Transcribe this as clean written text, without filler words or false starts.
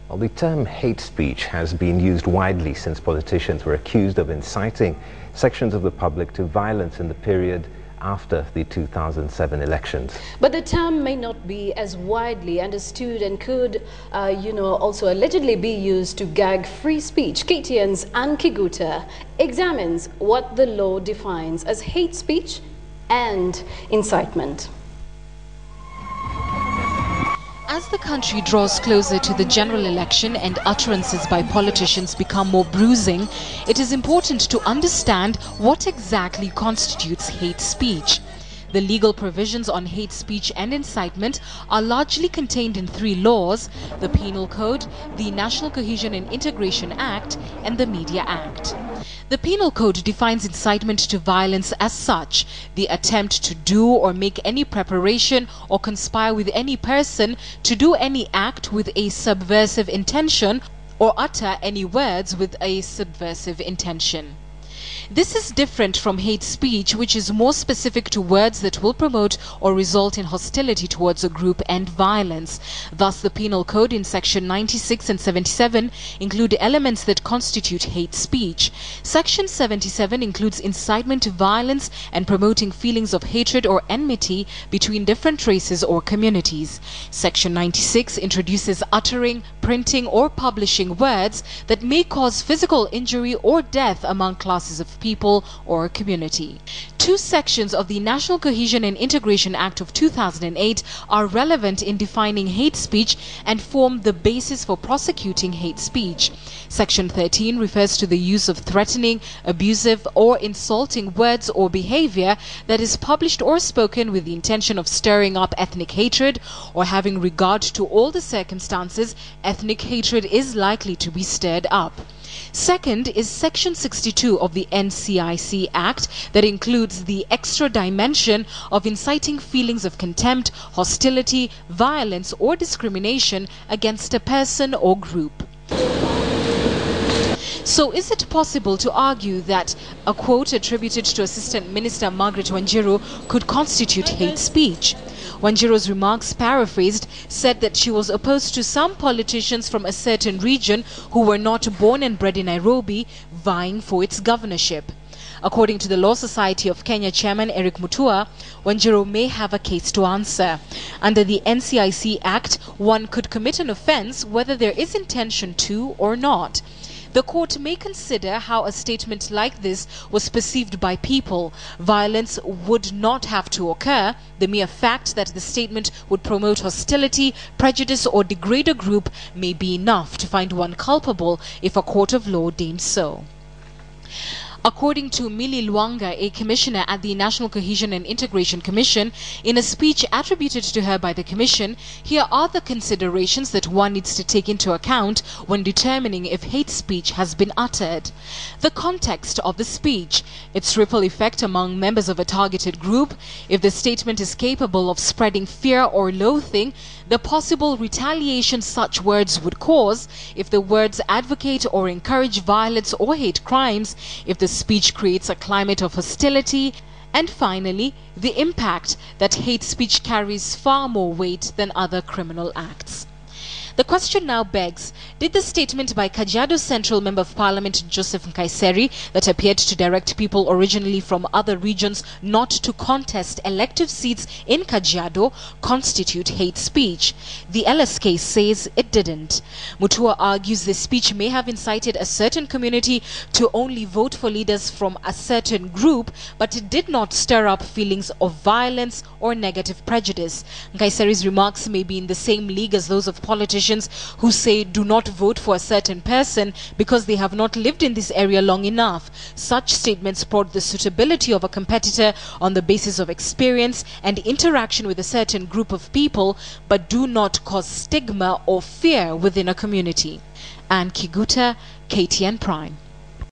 Well, the term hate speech has been used widely since politicians were accused of inciting sections of the public to violence in the period after the 2007 elections. But the term may not be as widely understood and could, also allegedly be used to gag free speech. KTN's Anne Kiguta examines what the law defines as hate speech and incitement. As the country draws closer to the general election and utterances by politicians become more bruising, it is important to understand what exactly constitutes hate speech. The legal provisions on hate speech and incitement are largely contained in 3 laws: the Penal Code, the National Cohesion and Integration Act, and the Media Act. The Penal Code defines incitement to violence as such: the attempt to do or make any preparation or conspire with any person to do any act with a subversive intention or utter any words with a subversive intention. This is different from hate speech, which is more specific to words that will promote or result in hostility towards a group and violence. Thus, the Penal Code in Section 96 and 77 include elements that constitute hate speech. Section 77 includes incitement to violence and promoting feelings of hatred or enmity between different races or communities. Section 96 introduces uttering, printing, or publishing words that may cause physical injury or death among classes of people or community. 2 sections of the National Cohesion and Integration Act of 2008 are relevant in defining hate speech and form the basis for prosecuting hate speech. Section 13 refers to the use of threatening, abusive, or insulting words or behavior that is published or spoken with the intention of stirring up ethnic hatred or having regard to all the circumstances ethnic hatred is likely to be stirred up. Second is Section 62 of the NCIC Act that includes the extra dimension of inciting feelings of contempt, hostility, violence, or discrimination against a person or group. So is it possible to argue that a quote attributed to Assistant Minister Margaret Wanjiru could constitute hate speech? Wanjiru's remarks, paraphrased, said that she was opposed to some politicians from a certain region who were not born and bred in Nairobi vying for its governorship. According to the Law Society of Kenya chairman Eric Mutua, Wanjiru may have a case to answer. Under the NCIC Act, one could commit an offence whether there is intention to or not. The court may consider how a statement like this was perceived by people. Violence would not have to occur. The mere fact that the statement would promote hostility, prejudice, or degrade a group may be enough to find one culpable if a court of law deems so. According to Millie Luanga, a commissioner at the National Cohesion and Integration Commission, in a speech attributed to her by the Commission, here are the considerations that one needs to take into account when determining if hate speech has been uttered. The context of the speech, its ripple effect among members of a targeted group, if the statement is capable of spreading fear or loathing, the possible retaliation such words would cause, if the words advocate or encourage violence or hate crimes, if the speech creates a climate of hostility, and finally, the impact that hate speech carries far more weight than other criminal acts. The question now begs, did the statement by Kajiado Central Member of Parliament Joseph Nkaissery that appeared to direct people originally from other regions not to contest elective seats in Kajiado constitute hate speech? The LSK says it didn't. Mutua argues the speech may have incited a certain community to only vote for leaders from a certain group, but it did not stir up feelings of violence or negative prejudice. Nkaissery's remarks may be in the same league as those of politicians who say do not vote for a certain person because they have not lived in this area long enough. Such statements promote the suitability of a competitor on the basis of experience and interaction with a certain group of people, but do not cause stigma or fear within a community. Anne Kiguta, KTN Prime.